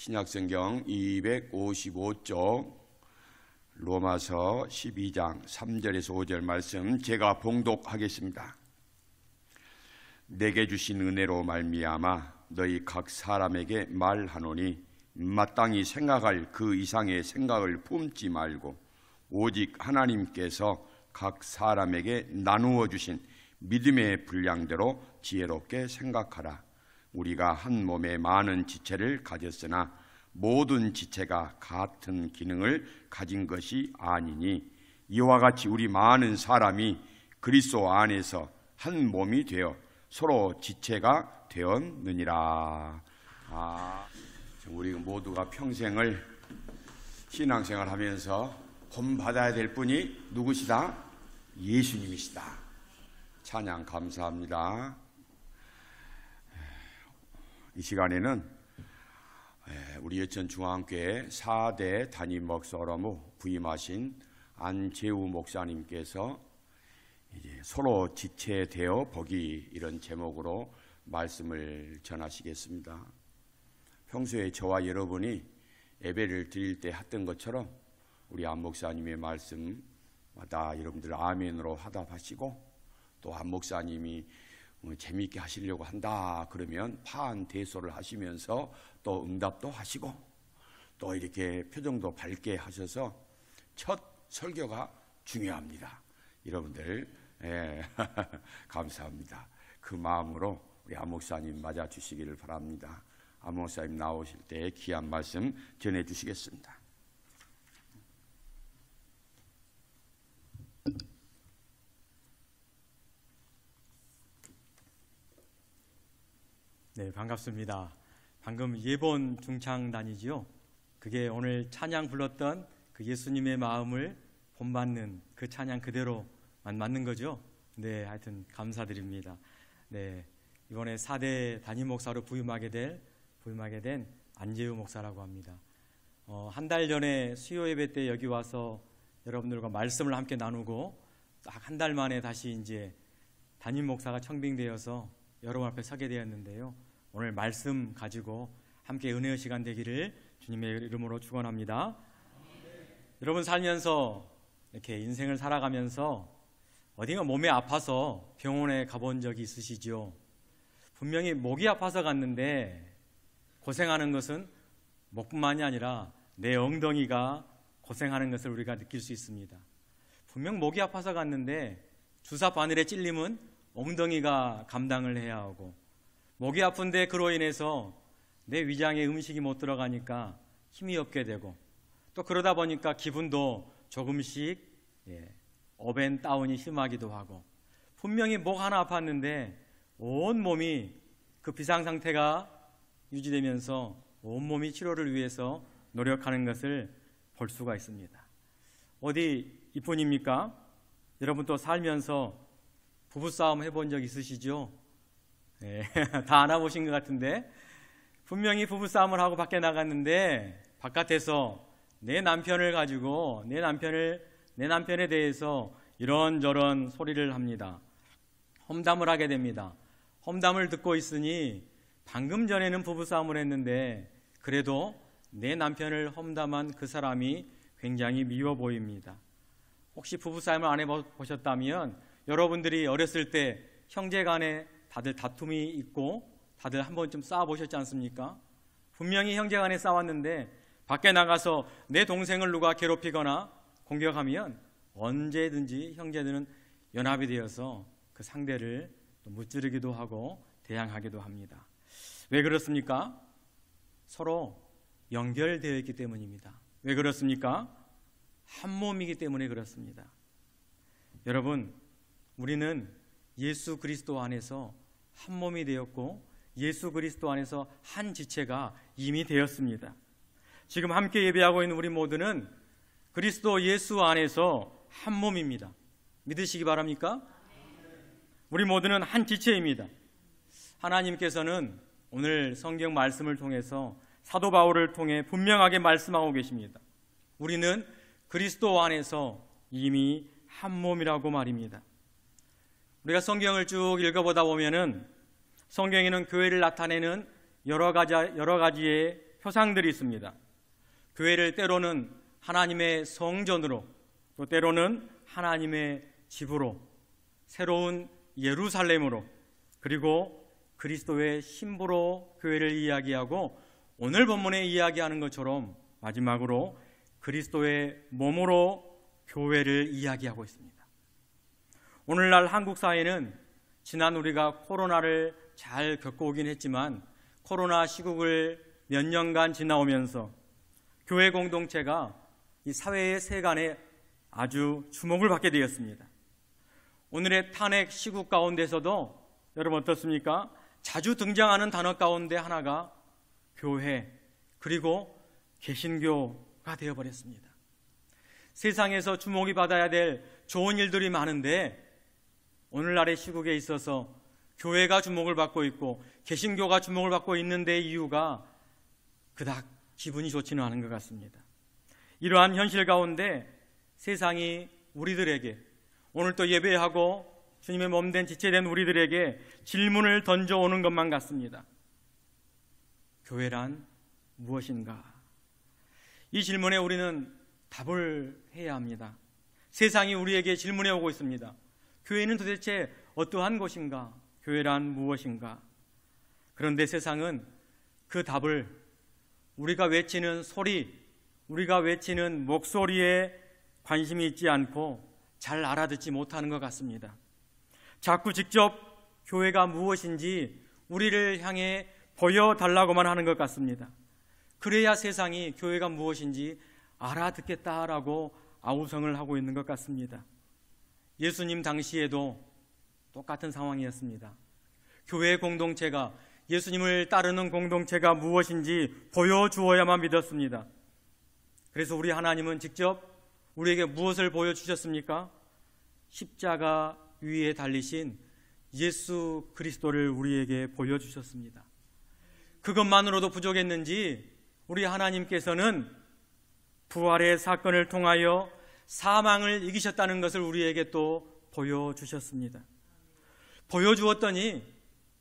신약성경 255쪽 로마서 12장 3절에서 5절 말씀 제가 봉독하겠습니다. 내게 주신 은혜로 말미암아 너희 각 사람에게 말하노니 마땅히 생각할 그 이상의 생각을 품지 말고 오직 하나님께서 각 사람에게 나누어 주신 믿음의 분량대로 지혜롭게 생각하라. 우리가 한 몸에 많은 지체를 가졌으나 모든 지체가 같은 기능을 가진 것이 아니니 이와 같이 우리 많은 사람이 그리스도 안에서 한 몸이 되어 서로 지체가 되었느니라. 우리 모두가 평생을 신앙생활 하면서 본받아야 될 분이 누구시다? 예수님이시다. 찬양 감사합니다. 이 시간에는 우리 예천중앙교회 4대 담임 목사로 부임하신 안재우 목사님께서 이제 서로 지체되어 보기 이런 제목으로 말씀을 전하시겠습니다. 평소에 저와 여러분이 예배를 드릴 때 했던 것처럼 우리 안 목사님의 말씀마다 여러분들 아멘으로 화답하시고 또 안 목사님이 재미있게 하시려고 한다 그러면 파한대소를 하시면서 또 응답도 하시고 또 이렇게 표정도 밝게 하셔서 첫 설교가 중요합니다. 여러분들 감사합니다. 그 마음으로 우리 안 목사님 맞아 주시기를 바랍니다. 안 목사님 나오실 때 귀한 말씀 전해 주시겠습니다. 네, 반갑습니다. 방금 예본 중창단이지요. 그게 오늘 찬양 불렀던 그 예수님의 마음을 본받는 그 찬양 그대로만 맞는 거죠. 네, 하여튼 감사드립니다. 네, 이번에 4대 담임 목사로 부임하게 된 안재우 목사라고 합니다. 한 달 전에 수요 예배 때 여기 와서 여러분들과 말씀을 함께 나누고 딱 한 달 만에 다시 이제 담임 목사가 청빙되어서 여러분 앞에 서게 되었는데요. 오늘 말씀 가지고 함께 은혜의 시간 되기를 주님의 이름으로 축원합니다. 여러분 살면서 이렇게 인생을 살아가면서 어딘가 몸이 아파서 병원에 가본 적이 있으시죠? 분명히 목이 아파서 갔는데 고생하는 것은 목뿐만이 아니라 내 엉덩이가 고생하는 것을 우리가 느낄 수 있습니다. 분명 목이 아파서 갔는데 주사 바늘에 찔림은 엉덩이가 감당을 해야 하고 목이 아픈데 그로 인해서 내 위장에 음식이 못 들어가니까 힘이 없게 되고 또 그러다 보니까 기분도 조금씩 업앤다운이 심하기도 하고 분명히 목 하나 아팠는데 온 몸이 그 비상상태가 유지되면서 온몸이 치료를 위해서 노력하는 것을 볼 수가 있습니다. 어디 이뿐입니까? 여러분 또 살면서 부부싸움 해본 적 있으시죠? 네, 다 안아보신 것 같은데 분명히 부부싸움을 하고 밖에 나갔는데 바깥에서 내 남편을 가지고 내 남편에 대해서 이런저런 소리를 합니다. 험담을 하게 됩니다. 험담을 듣고 있으니 방금 전에는 부부싸움을 했는데 그래도 내 남편을 험담한 그 사람이 굉장히 미워 보입니다. 혹시 부부싸움을 안 해보셨다면 여러분들이 어렸을 때 형제간에 다들 다툼이 있고 다들 한 번쯤 싸워보셨지 않습니까? 분명히 형제간에 싸웠는데 밖에 나가서 내 동생을 누가 괴롭히거나 공격하면 언제든지 형제들은 연합이 되어서 그 상대를 또 무찌르기도 하고 대항하기도 합니다. 왜 그렇습니까? 서로 연결되어 있기 때문입니다. 왜 그렇습니까? 한 몸이기 때문에 그렇습니다. 여러분, 우리는 예수 그리스도 안에서 한 몸이 되었고 예수 그리스도 안에서 한 지체가 이미 되었습니다. 지금 함께 예배하고 있는 우리 모두는 그리스도 예수 안에서 한 몸입니다. 믿으시기 바랍니까? 우리 모두는 한 지체입니다. 하나님께서는 오늘 성경 말씀을 통해서 사도 바울을 통해 분명하게 말씀하고 계십니다. 우리는 그리스도 안에서 이미 한 몸이라고 말입니다. 우리가 성경을 쭉 읽어보다 보면은 성경에는 교회를 나타내는 여러 가지의 표상들이 있습니다. 교회를 때로는 하나님의 성전으로, 또 때로는 하나님의 집으로, 새로운 예루살렘으로, 그리고 그리스도의 신부로 교회를 이야기하고, 오늘 본문에 이야기하는 것처럼 마지막으로 그리스도의 몸으로 교회를 이야기하고 있습니다. 오늘날 한국 사회는 지난 우리가 코로나를 잘 겪어오긴 했지만, 코로나 시국을 몇 년간 지나오면서 교회 공동체가 이 사회의 세간에 아주 주목을 받게 되었습니다. 오늘의 탄핵 시국 가운데서도 여러분 어떻습니까? 자주 등장하는 단어 가운데 하나가 교회, 그리고 개신교가 되어버렸습니다. 세상에서 주목이 받아야 될 좋은 일들이 많은데, 오늘날의 시국에 있어서 교회가 주목을 받고 있고 개신교가 주목을 받고 있는 데 이유가 그닥 기분이 좋지는 않은 것 같습니다. 이러한 현실 가운데 세상이 우리들에게, 오늘 또 예배하고 주님의 몸된 지체된 우리들에게 질문을 던져오는 것만 같습니다. 교회란 무엇인가? 이 질문에 우리는 답을 해야 합니다. 세상이 우리에게 질문해 오고 있습니다. 교회는 도대체 어떠한 곳인가? 교회란 무엇인가? 그런데 세상은 그 답을 우리가 외치는 소리, 우리가 외치는 목소리에 관심이 있지 않고 잘 알아듣지 못하는 것 같습니다. 자꾸 직접 교회가 무엇인지 우리를 향해 보여달라고만 하는 것 같습니다. 그래야 세상이 교회가 무엇인지 알아듣겠다라고 아우성을 하고 있는 것 같습니다. 예수님 당시에도 똑같은 상황이었습니다. 교회 공동체가, 예수님을 따르는 공동체가 무엇인지 보여주어야만 믿었습니다. 그래서 우리 하나님은 직접 우리에게 무엇을 보여주셨습니까? 십자가 위에 달리신 예수 그리스도를 우리에게 보여주셨습니다. 그것만으로도 부족했는지 우리 하나님께서는 부활의 사건을 통하여 사망을 이기셨다는 것을 우리에게 또 보여주셨습니다. 보여주었더니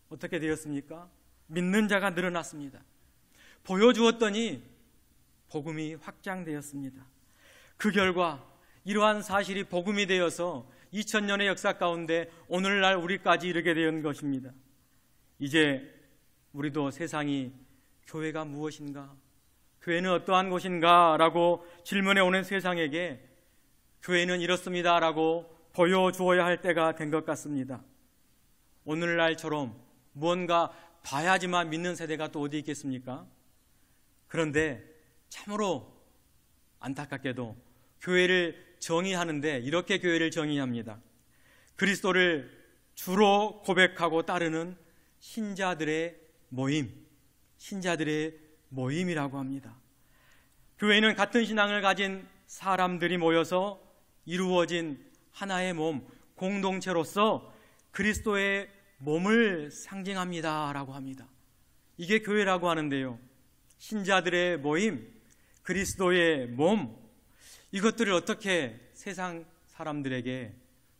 어떻게 되었습니까? 믿는 자가 늘어났습니다. 보여주었더니 복음이 확장되었습니다. 그 결과 이러한 사실이 복음이 되어서 2000년의 역사 가운데 오늘날 우리까지 이르게 된 것입니다. 이제 우리도 세상이 교회가 무엇인가, 교회는 어떠한 곳인가 라고 질문해 오는 세상에게 교회는 이렇습니다 라고 보여주어야 할 때가 된 것 같습니다. 오늘날처럼 무언가 봐야지만 믿는 세대가 또 어디 있겠습니까? 그런데 참으로 안타깝게도 교회를 정의하는데 이렇게 교회를 정의합니다. 그리스도를 주로 고백하고 따르는 신자들의 모임, 신자들의 모임이라고 합니다. 교회는 같은 신앙을 가진 사람들이 모여서 이루어진 하나의 몸, 공동체로서 그리스도의 몸을 상징합니다 라고 합니다. 이게 교회라고 하는데요, 신자들의 모임, 그리스도의 몸, 이것들을 어떻게 세상 사람들에게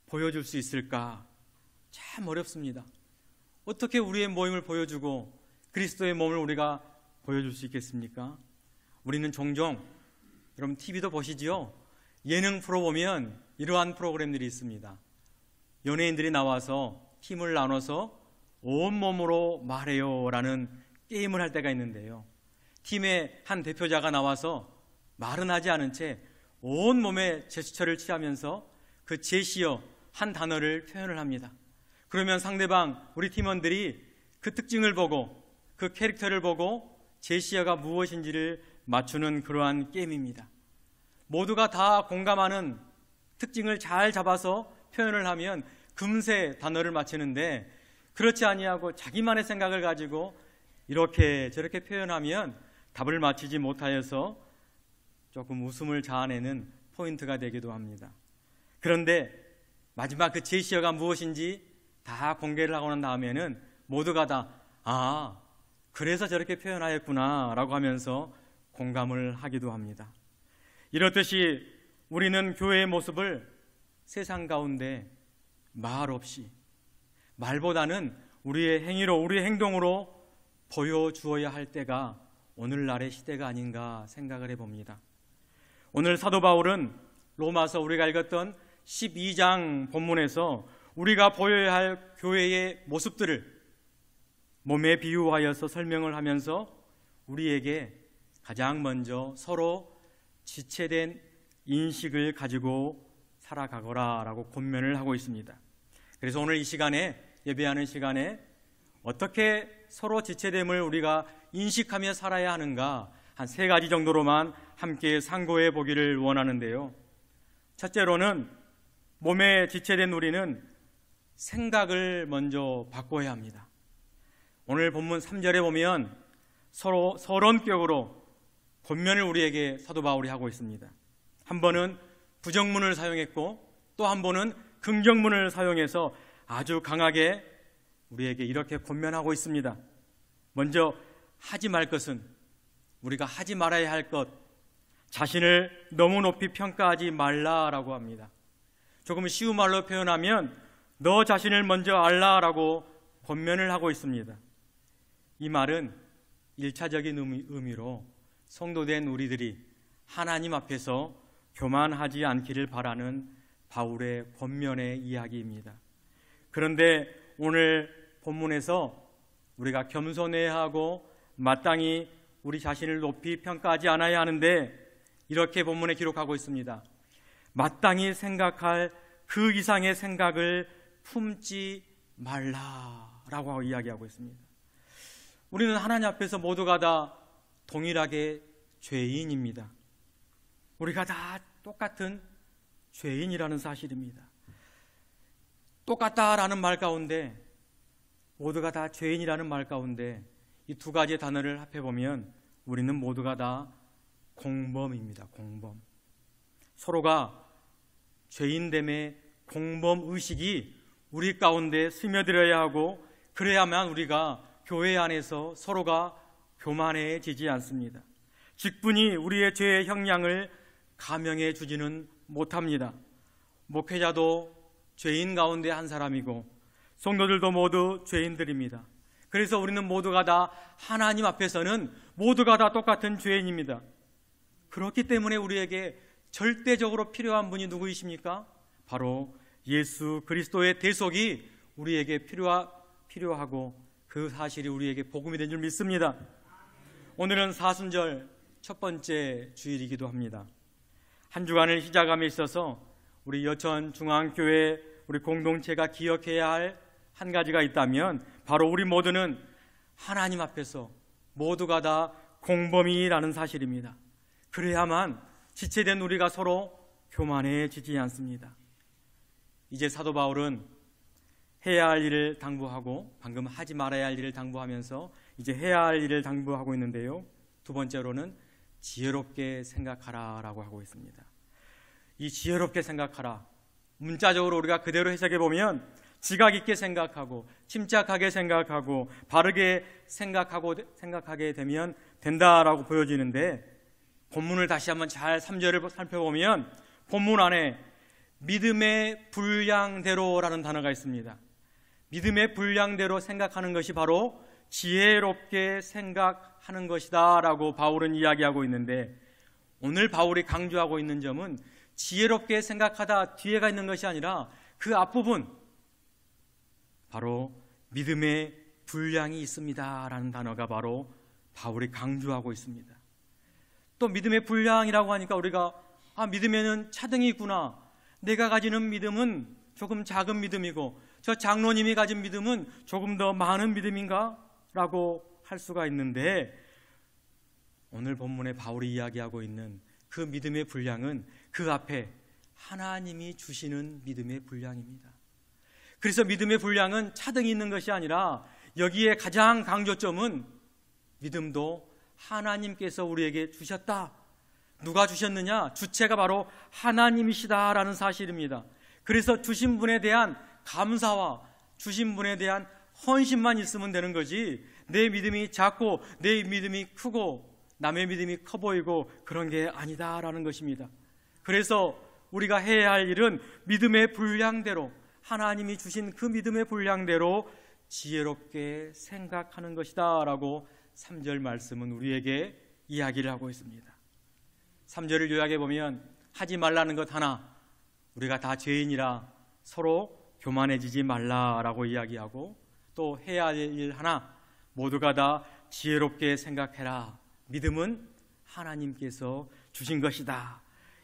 보여줄 수 있을까? 참 어렵습니다. 어떻게 우리의 모임을 보여주고 그리스도의 몸을 우리가 보여줄 수 있겠습니까? 우리는 종종, 여러분 TV도 보시지요? 예능 프로 보면 이러한 프로그램들이 있습니다. 연예인들이 나와서 팀을 나눠서 온몸으로 말해요 라는 게임을 할 때가 있는데요, 팀의 한 대표자가 나와서 말은 하지 않은 채 온몸에 제스처를 취하면서 그 제시어 한 단어를 표현을 합니다. 그러면 상대방 우리 팀원들이 그 특징을 보고 그 캐릭터를 보고 제시어가 무엇인지를 맞추는 그러한 게임입니다. 모두가 다 공감하는 특징을 잘 잡아서 표현을 하면 금세 단어를 맞히는데, 그렇지 아니하고 자기만의 생각을 가지고 이렇게 저렇게 표현하면 답을 맞히지 못하여서 조금 웃음을 자아내는 포인트가 되기도 합니다. 그런데 마지막 그 제시어가 무엇인지 다 공개를 하고 난 다음에는 모두가 다 그래서 저렇게 표현하였구나 라고 하면서 공감을 하기도 합니다. 이렇듯이 우리는 교회의 모습을 세상 가운데 말 없이, 말보다는 우리의 행위로, 우리의 행동으로 보여주어야 할 때가 오늘날의 시대가 아닌가 생각을 해봅니다. 오늘 사도 바울은 로마서 우리가 읽었던 12장 본문에서 우리가 보여야 할 교회의 모습들을 몸에 비유하여서 설명을 하면서 우리에게 가장 먼저 서로 지체된 인식을 가지고 살아가거라 라고 권면을 하고 있습니다. 그래서 오늘 이 시간에, 예배하는 시간에 어떻게 서로 지체됨을 우리가 인식하며 살아야 하는가 한 3가지 정도로만 함께 상고해 보기를 원하는데요. 첫째로는 몸에 지체된 우리는 생각을 먼저 바꿔야 합니다. 오늘 본문 3절에 보면 서로 서론격으로 권면을 우리에게 사도 바울이 하고 있습니다. 한 번은 부정문을 사용했고 또 한 번은 긍정문을 사용해서 아주 강하게 우리에게 이렇게 권면하고 있습니다. 먼저 하지 말 것은, 우리가 하지 말아야 할 것, 자신을 너무 높이 평가하지 말라라고 합니다. 조금 쉬운 말로 표현하면 너 자신을 먼저 알라라고 권면을 하고 있습니다. 이 말은 1차적인 의미로 성도된 우리들이 하나님 앞에서 교만하지 않기를 바라는 바울의 권면의 이야기입니다. 그런데 오늘 본문에서 우리가 겸손해야 하고 마땅히 우리 자신을 높이 평가하지 않아야 하는데 이렇게 본문에 기록하고 있습니다. 마땅히 생각할 그 이상의 생각을 품지 말라라고 이야기하고 있습니다. 우리는 하나님 앞에서 모두가 다 동일하게 죄인입니다. 우리가 다 똑같은 죄인이라는 사실입니다. 똑같다라는 말 가운데, 모두가 다 죄인이라는 말 가운데 이 2가지의 단어를 합해보면 우리는 모두가 다 공범입니다. 공범. 서로가 죄인됨의 공범의식이 우리 가운데 스며들어야 하고, 그래야만 우리가 교회 안에서 서로가 교만해지지 않습니다. 직분이 우리의 죄의 형량을 감형해 주지는 못합니다. 목회자도 죄인 가운데 한 사람이고 성도들도 모두 죄인들입니다. 그래서 우리는 모두가 다 하나님 앞에서는 모두가 다 똑같은 죄인입니다. 그렇기 때문에 우리에게 절대적으로 필요한 분이 누구이십니까? 바로 예수 그리스도의 대속이 우리에게 필요하고 그 사실이 우리에게 복음이 된 줄 믿습니다. 오늘은 사순절 첫 번째 주일이기도 합니다. 한 주간을 시작함에 있어서 우리 여천 중앙교회 우리 공동체가 기억해야 할 한 가지가 있다면 바로 우리 모두는 하나님 앞에서 모두가 다 공범이라는 사실입니다. 그래야만 지체된 우리가 서로 교만해지지 않습니다. 이제 사도 바울은 해야 할 일을 당부하고 방금 하지 말아야 할 일을 당부하면서 이제 해야 할 일을 당부하고 있는데요. 2번째로는 지혜롭게 생각하라 라고 하고 있습니다. 이 지혜롭게 생각하라, 문자적으로 우리가 그대로 해석해 보면 지각 있게 생각하고 침착하게 생각하고 바르게 생각하게 되면 된다라고 보여지는데, 본문을 다시 한번 잘 3절을 살펴보면 본문 안에 믿음의 분량대로라는 단어가 있습니다. 믿음의 분량대로 생각하는 것이 바로 지혜롭게 생각하는 것이다 라고 바울은 이야기하고 있는데, 오늘 바울이 강조하고 있는 점은 지혜롭게 생각하다 뒤에가 있는 것이 아니라 그 앞부분, 바로 믿음의 분량이 있습니다 라는 단어가 바로 바울이 강조하고 있습니다. 또 믿음의 분량이라고 하니까 우리가 믿음에는 차등이 있구나, 내가 가지는 믿음은 조금 작은 믿음이고 저 장로님이 가진 믿음은 조금 더 많은 믿음인가? 라고 할 수가 있는데, 오늘 본문에 바울이 이야기하고 있는 그 믿음의 분량은 그 앞에 하나님이 주시는 믿음의 분량입니다. 그래서 믿음의 분량은 차등이 있는 것이 아니라 여기에 가장 강조점은 믿음도 하나님께서 우리에게 주셨다. 누가 주셨느냐? 주체가 바로 하나님이시다라는 사실입니다. 그래서 주신 분에 대한 감사와 주신 분에 대한 헌신만 있으면 되는 거지, 내 믿음이 작고 내 믿음이 크고 남의 믿음이 커 보이고 그런 게 아니다라는 것입니다. 그래서 우리가 해야 할 일은 믿음의 분량대로, 하나님이 주신 그 믿음의 분량대로 지혜롭게 생각하는 것이다 라고 3절 말씀은 우리에게 이야기를 하고 있습니다. 3절을 요약해 보면 하지 말라는 것 하나, 우리가 다 죄인이라 서로 교만해지지 말라라고 이야기하고, 또 해야 할 일 하나, 모두가 다 지혜롭게 생각해라. 믿음은 하나님께서 주신 것이다.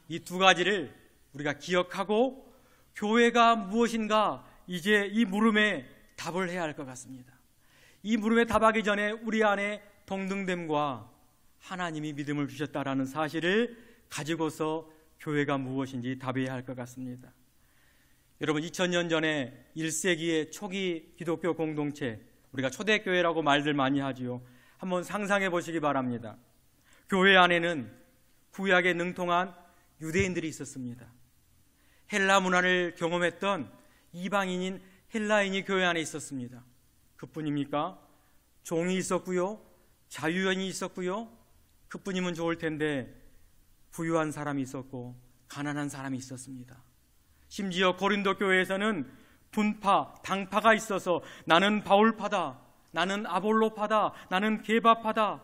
이 두 가지를 우리가 기억하고 교회가 무엇인가 이제 이 물음에 답을 해야 할 것 같습니다. 이 물음에 답하기 전에 우리 안에 동등됨과 하나님이 믿음을 주셨다라는 사실을 가지고서 교회가 무엇인지 답해야 할 것 같습니다. 여러분, 2000년 전에 1세기의 초기 기독교 공동체, 우리가 초대교회라고 말들 많이 하지요. 한번 상상해 보시기 바랍니다. 교회 안에는 구약에 능통한 유대인들이 있었습니다. 헬라 문화를 경험했던 이방인인 헬라인이 교회 안에 있었습니다. 그뿐입니까? 종이 있었고요, 자유인이 있었고요. 그뿐이면 좋을 텐데 부유한 사람이 있었고 가난한 사람이 있었습니다. 심지어 고린도 교회에서는 분파, 당파가 있어서 나는 바울파다, 나는 아볼로파다, 나는 게바파다,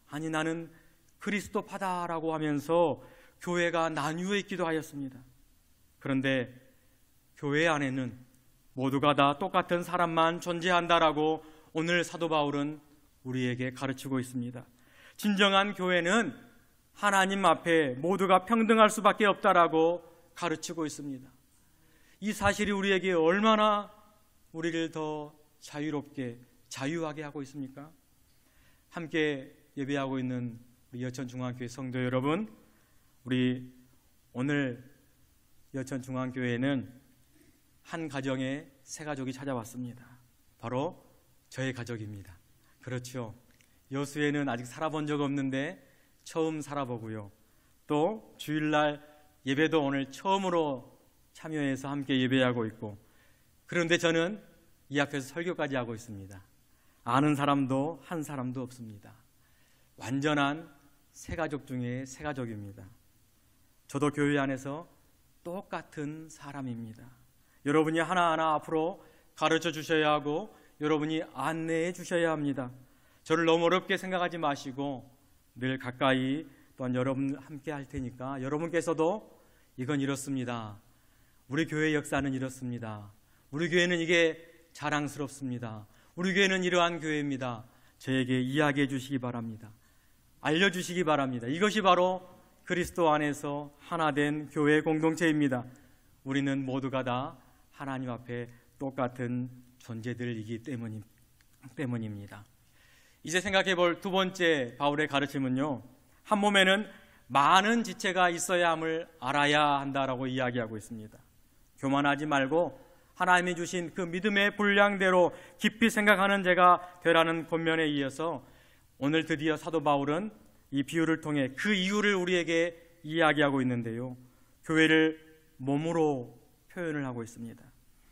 아니 나는 그리스도파다라고 하면서 교회가 나뉘어 있기도 하였습니다. 그런데 교회 안에는 모두가 다 똑같은 사람만 존재한다라고 오늘 사도 바울은 우리에게 가르치고 있습니다. 진정한 교회는 하나님 앞에 모두가 평등할 수밖에 없다라고 가르치고 있습니다. 이 사실이 우리에게 얼마나 우리를 더 자유롭게, 자유하게 하고 있습니까? 함께 예배하고 있는 우리 여천중앙교회 성도 여러분, 우리 오늘 여천중앙교회는 한 가정에 세 가족이 찾아왔습니다. 바로 저의 가족입니다. 그렇죠. 여수에는 아직 살아본 적 없는데 처음 살아보고요. 또 주일날 예배도 오늘 처음으로 참여해서 함께 예배하고 있고, 그런데 저는 이 앞에서 설교까지 하고 있습니다. 아는 사람도 한 사람도 없습니다. 완전한 세 가족 중에 세 가족입니다. 저도 교회 안에서 똑같은 사람입니다. 여러분이 하나하나 앞으로 가르쳐 주셔야 하고 여러분이 안내해 주셔야 합니다. 저를 너무 어렵게 생각하지 마시고 늘 가까이 또한 여러분 함께 할 테니까 여러분께서도 이건 이렇습니다. 우리 교회 역사는 이렇습니다. 우리 교회는 이게 자랑스럽습니다. 우리 교회는 이러한 교회입니다. 저에게 이야기해 주시기 바랍니다. 알려주시기 바랍니다. 이것이 바로 그리스도 안에서 하나 된 교회 공동체입니다. 우리는 모두가 다 하나님 앞에 똑같은 존재들이기 때문입니다. 이제 생각해 볼 두 번째 바울의 가르침은요, 한 몸에는 많은 지체가 있어야 함을 알아야 한다라고 이야기하고 있습니다. 교만하지 말고 하나님이 주신 그 믿음의 분량대로 깊이 생각하는 자가 되라는 권면에 이어서 오늘 드디어 사도 바울은 이 비유를 통해 그 이유를 우리에게 이야기하고 있는데요, 교회를 몸으로 표현을 하고 있습니다.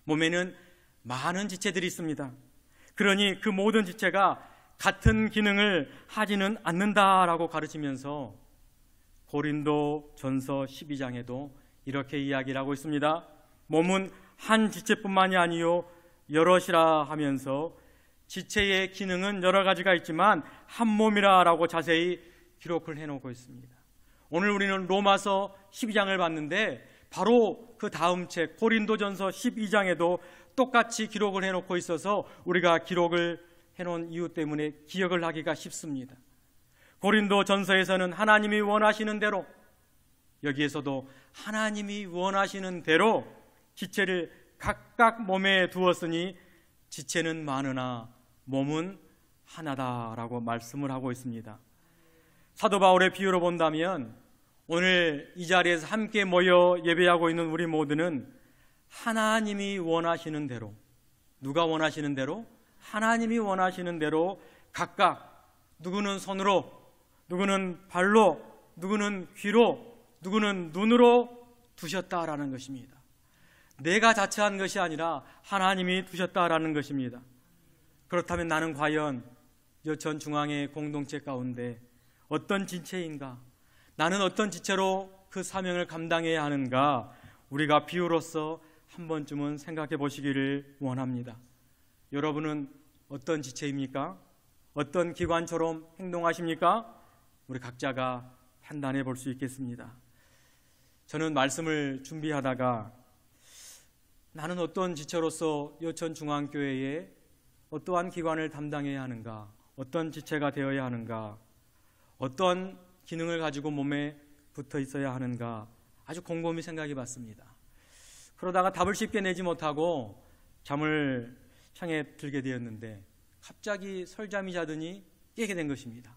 몸에는 많은 지체들이 있습니다. 그러니 그 모든 지체가 같은 기능을 하지는 않는다라고 가르치면서 고린도 전서 12장에도 이렇게 이야기를 하고 있습니다. 몸은 한 지체뿐만이 아니요 여럿이라 하면서 지체의 기능은 여러 가지가 있지만 한 몸이라라고 자세히 기록을 해놓고 있습니다. 오늘 우리는 로마서 12장을 봤는데 바로 그 다음 책 고린도전서 12장에도 똑같이 기록을 해놓고 있어서 우리가 기록을 해놓은 이유 때문에 기억을 하기가 쉽습니다. 고린도전서에서는 하나님이 원하시는 대로, 여기에서도 하나님이 원하시는 대로 지체를 각각 몸에 두었으니 지체는 많으나 몸은 하나다라고 말씀을 하고 있습니다. 사도 바울의 비유로 본다면 오늘 이 자리에서 함께 모여 예배하고 있는 우리 모두는 하나님이 원하시는 대로, 누가 원하시는 대로? 하나님이 원하시는 대로 각각, 누구는 손으로, 누구는 발로, 누구는 귀로, 누구는 눈으로 두셨다라는 것입니다. 내가 자처한 것이 아니라 하나님이 두셨다라는 것입니다. 그렇다면 나는 과연 여천 중앙의 공동체 가운데 어떤 지체인가? 나는 어떤 지체로 그 사명을 감당해야 하는가? 우리가 비유로서 한 번쯤은 생각해 보시기를 원합니다. 여러분은 어떤 지체입니까? 어떤 기관처럼 행동하십니까? 우리 각자가 판단해 볼 수 있겠습니다. 저는 말씀을 준비하다가 나는 어떤 지체로서 여천중앙교회에 어떠한 기관을 담당해야 하는가, 어떤 지체가 되어야 하는가, 어떤 기능을 가지고 몸에 붙어 있어야 하는가 아주 곰곰이 생각해 봤습니다. 그러다가 답을 쉽게 내지 못하고 잠을 향해 들게 되었는데 갑자기 설잠이 자더니 깨게 된 것입니다.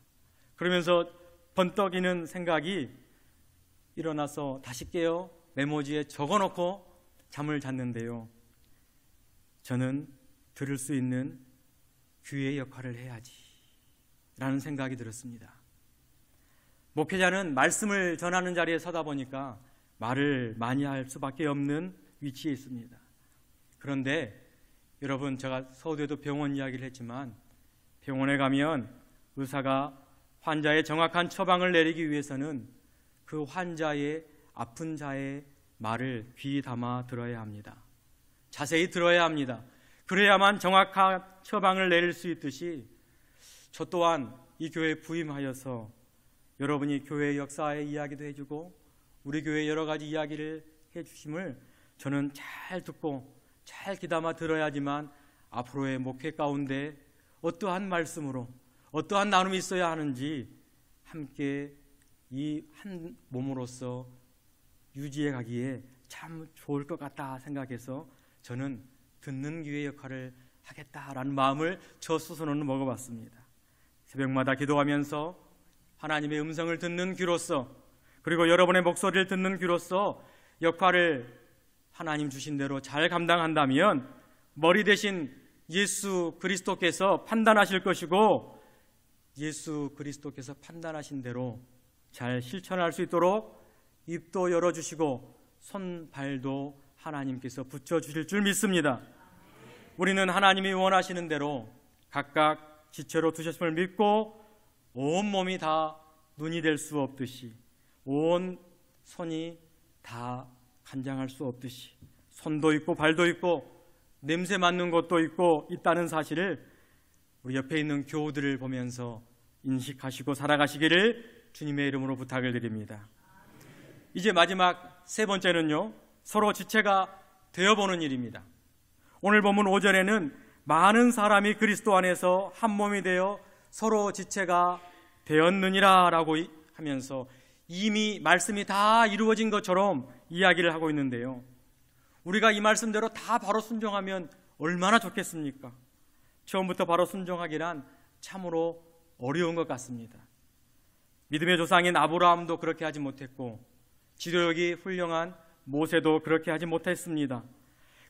그러면서 번떡이는 생각이 일어나서 다시 깨어 메모지에 적어놓고 잠을 잤는데요. 저는 들을 수 있는 귀의 역할을 해야지 라는 생각이 들었습니다. 목회자는 말씀을 전하는 자리에 서다 보니까 말을 많이 할 수밖에 없는 위치에 있습니다. 그런데 여러분, 제가 서울에도 병원 이야기를 했지만 병원에 가면 의사가 환자의 정확한 처방을 내리기 위해서는 그 환자의 아픈 자의 말을 귀 담아 들어야 합니다. 자세히 들어야 합니다. 그래야만 정확한 처방을 내릴 수 있듯이 저 또한 이 교회에 부임하여서 여러분이 교회 역사의 이야기도 해주고 우리 교회 여러 가지 이야기를 해주심을 저는 잘 듣고 잘 귀담아 들어야지만 앞으로의 목회 가운데 어떠한 말씀으로 어떠한 나눔이 있어야 하는지 함께 이 한 몸으로서 유지해 가기에 참 좋을 것 같다 생각해서 저는 듣는 귀의 역할을 하겠다라는 마음을 저 스스로는 먹어봤습니다. 새벽마다 기도하면서 하나님의 음성을 듣는 귀로서, 그리고 여러분의 목소리를 듣는 귀로서 역할을 하나님 주신 대로 잘 감당한다면 머리 대신 예수 그리스도께서 판단하실 것이고, 예수 그리스도께서 판단하신 대로 잘 실천할 수 있도록 입도 열어주시고 손, 발도 하나님께서 붙여주실 줄 믿습니다. 우리는 하나님이 원하시는 대로 각각 지체로 두셨음을 믿고 온몸이 다 눈이 될 수 없듯이, 온 손이 다 간장할 수 없듯이, 손도 있고 발도 있고 냄새 맡는 것도 있다는 사실을 우리 옆에 있는 교우들을 보면서 인식하시고 살아가시기를 주님의 이름으로 부탁을 드립니다. 이제 마지막 세 번째는요, 서로 지체가 되어보는 일입니다. 오늘 본문 5절에는 많은 사람이 그리스도 안에서 한 몸이 되어 서로 지체가 되었느니라 라고 하면서 이미 말씀이 다 이루어진 것처럼 이야기를 하고 있는데요, 우리가 이 말씀대로 다 바로 순종하면 얼마나 좋겠습니까? 처음부터 바로 순종하기란 참으로 어려운 것 같습니다. 믿음의 조상인 아브라함도 그렇게 하지 못했고 지도력이 훌륭한 모세도 그렇게 하지 못했습니다.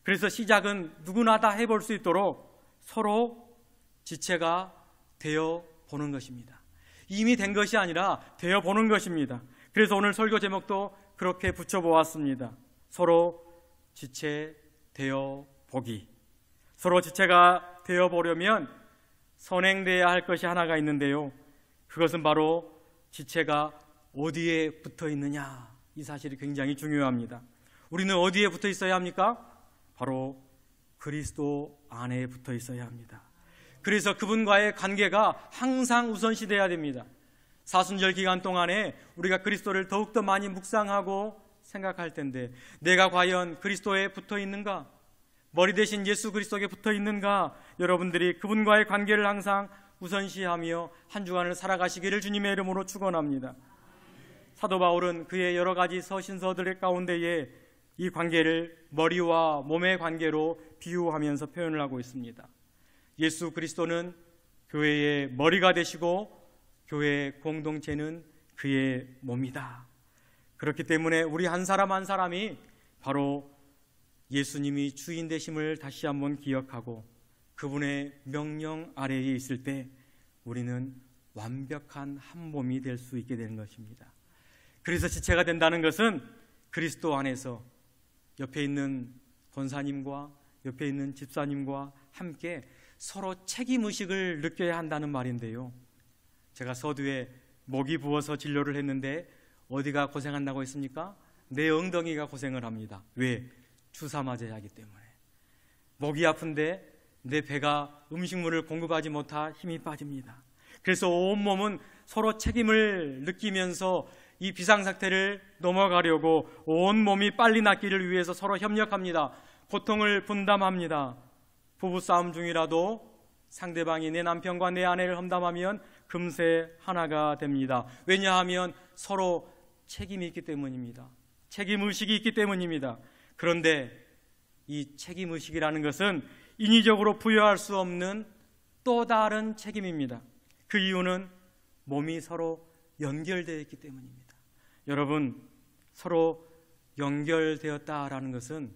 그래서 시작은 누구나 다 해볼 수 있도록 서로 지체가 되어 보는 것입니다. 이미 된 것이 아니라 되어 보는 것입니다. 그래서 오늘 설교 제목도 그렇게 붙여보았습니다. 서로 지체 되어 보기. 서로 지체가 되어 보려면 선행되어야 할 것이 하나가 있는데요, 그것은 바로 지체가 어디에 붙어 있느냐, 이 사실이 굉장히 중요합니다. 우리는 어디에 붙어 있어야 합니까? 바로 그리스도 안에 붙어 있어야 합니다. 그래서 그분과의 관계가 항상 우선시돼야 됩니다. 사순절 기간 동안에 우리가 그리스도를 더욱더 많이 묵상하고 생각할 텐데, 내가 과연 그리스도에 붙어 있는가? 머리 대신 예수 그리스도에 붙어 있는가? 여러분들이 그분과의 관계를 항상 우선시하며 한 주간을 살아가시기를 주님의 이름으로 축원합니다. 사도 바울은 그의 여러 가지 서신서들 가운데에 이 관계를 머리와 몸의 관계로 비유하면서 표현을 하고 있습니다. 예수 그리스도는 교회의 머리가 되시고 교회 공동체는 그의 몸이다. 그렇기 때문에 우리 한 사람 한 사람이 바로 예수님이 주인 되심을 다시 한번 기억하고 그분의 명령 아래에 있을 때 우리는 완벽한 한 몸이 될 수 있게 되는 것입니다. 그래서 지체가 된다는 것은 그리스도 안에서 옆에 있는 권사님과 옆에 있는 집사님과 함께 서로 책임의식을 느껴야 한다는 말인데요, 제가 서두에 목이 부어서 진료를 했는데 어디가 고생한다고 했습니까? 내 엉덩이가 고생을 합니다. 왜? 주사 맞아야 하기 때문에. 목이 아픈데 내 배가 음식물을 공급하지 못하 힘이 빠집니다. 그래서 온몸은 서로 책임을 느끼면서 이 비상사태를 넘어가려고 온몸이 빨리 낫기를 위해서 서로 협력합니다. 고통을 분담합니다. 부부싸움 중이라도 상대방이 내 남편과 내 아내를 험담하면 금세 하나가 됩니다. 왜냐하면 서로 책임이 있기 때문입니다. 책임의식이 있기 때문입니다. 그런데 이 책임의식이라는 것은 인위적으로 부여할 수 없는 또 다른 책임입니다. 그 이유는 몸이 서로 연결되어 있기 때문입니다. 여러분, 서로 연결되었다라는 것은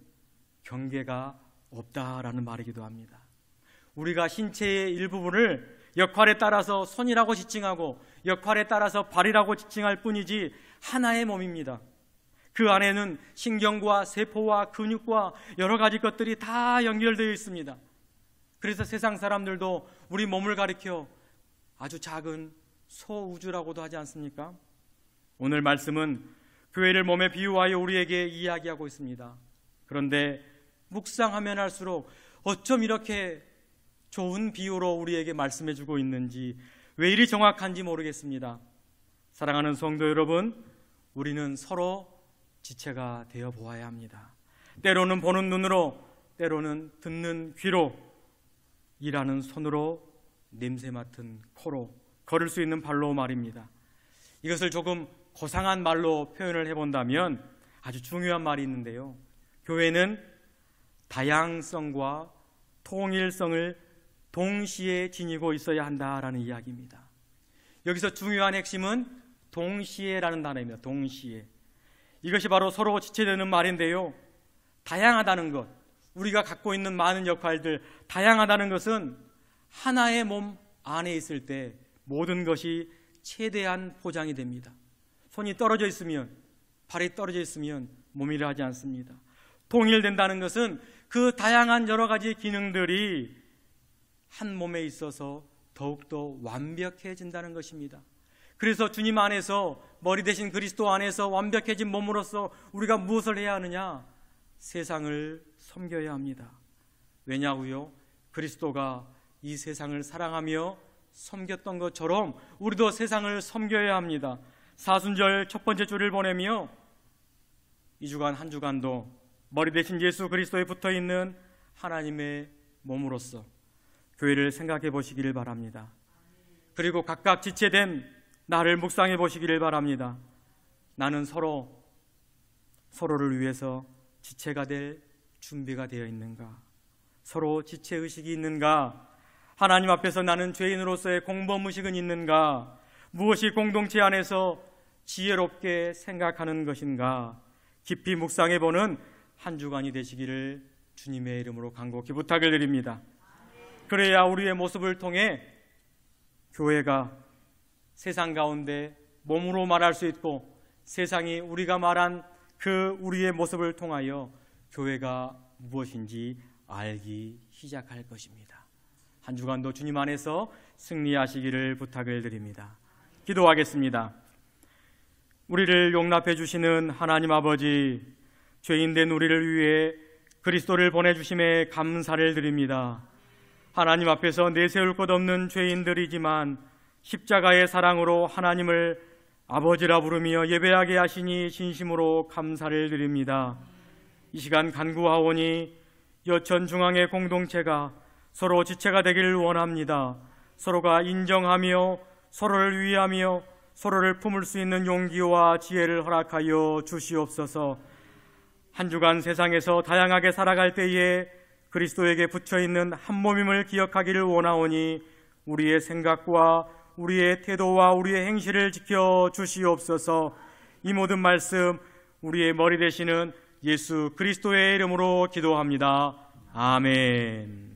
경계가 없다라는 말이기도 합니다. 우리가 신체의 일부분을 역할에 따라서 손이라고 지칭하고 역할에 따라서 발이라고 지칭할 뿐이지 하나의 몸입니다. 그 안에는 신경과 세포와 근육과 여러 가지 것들이 다 연결되어 있습니다. 그래서 세상 사람들도 우리 몸을 가리켜 아주 작은 소우주라고도 하지 않습니까? 오늘 말씀은 교회를 몸에 비유하여 우리에게 이야기하고 있습니다. 그런데 묵상하면 할수록 어쩜 이렇게 좋은 비유로 우리에게 말씀해주고 있는지, 왜 이리 정확한지 모르겠습니다. 사랑하는 성도 여러분, 우리는 서로 지체가 되어 보아야 합니다. 때로는 보는 눈으로, 때로는 듣는 귀로, 일하는 손으로, 냄새 맡은 코로, 걸을 수 있는 발로 말입니다. 이것을 조금 고상한 말로 표현을 해본다면 아주 중요한 말이 있는데요. 교회는 다양성과 통일성을 동시에 지니고 있어야 한다라는 이야기입니다. 여기서 중요한 핵심은 동시에라는 단어입니다. 동시에. 이것이 바로 서로 지체되는 말인데요. 다양하다는 것, 우리가 갖고 있는 많은 역할들, 다양하다는 것은 하나의 몸 안에 있을 때 모든 것이 최대한 포장이 됩니다. 손이 떨어져 있으면, 발이 떨어져 있으면 몸이라 하지 않습니다. 통일된다는 것은 그 다양한 여러 가지 기능들이 한 몸에 있어서 더욱더 완벽해진다는 것입니다. 그래서 주님 안에서, 머리 대신 그리스도 안에서 완벽해진 몸으로서 우리가 무엇을 해야 하느냐? 세상을 섬겨야 합니다. 왜냐고요? 그리스도가 이 세상을 사랑하며 섬겼던 것처럼 우리도 세상을 섬겨야 합니다. 사순절 첫 번째 주를 보내며 이 주간 한 주간도 머리 대신 예수 그리스도에 붙어있는 하나님의 몸으로서 교회를 생각해 보시기를 바랍니다. 그리고 각각 지체된 나를 묵상해 보시기를 바랍니다. 나는 서로를 위해서 지체가 될 준비가 되어 있는가? 서로 지체의식이 있는가? 하나님 앞에서 나는 죄인으로서의 공범의식은 있는가? 무엇이 공동체 안에서 지혜롭게 생각하는 것인가? 깊이 묵상해보는 한 주간이 되시기를 주님의 이름으로 간곡히 부탁을 드립니다. 그래야 우리의 모습을 통해 교회가 세상 가운데 몸으로 말할 수 있고, 세상이 우리가 말한 그 우리의 모습을 통하여 교회가 무엇인지 알기 시작할 것입니다. 한 주간도 주님 안에서 승리하시기를 부탁을 드립니다. 기도하겠습니다. 우리를 용납해 주시는 하나님 아버지, 죄인된 우리를 위해 그리스도를 보내주심에 감사를 드립니다. 하나님 앞에서 내세울 것 없는 죄인들이지만 십자가의 사랑으로 하나님을 아버지라 부르며 예배하게 하시니 진심으로 감사를 드립니다. 이 시간 간구하오니 여천 중앙의 공동체가 서로 지체가 되기를 원합니다. 서로가 인정하며 서로를 위하며 서로를 품을 수 있는 용기와 지혜를 허락하여 주시옵소서. 한 주간 세상에서 다양하게 살아갈 때에 그리스도에게 붙여있는 한 몸임을 기억하기를 원하오니 우리의 생각과 우리의 태도와 우리의 행실을 지켜 주시옵소서. 이 모든 말씀 우리의 머리 되시는 예수 그리스도의 이름으로 기도합니다. 아멘.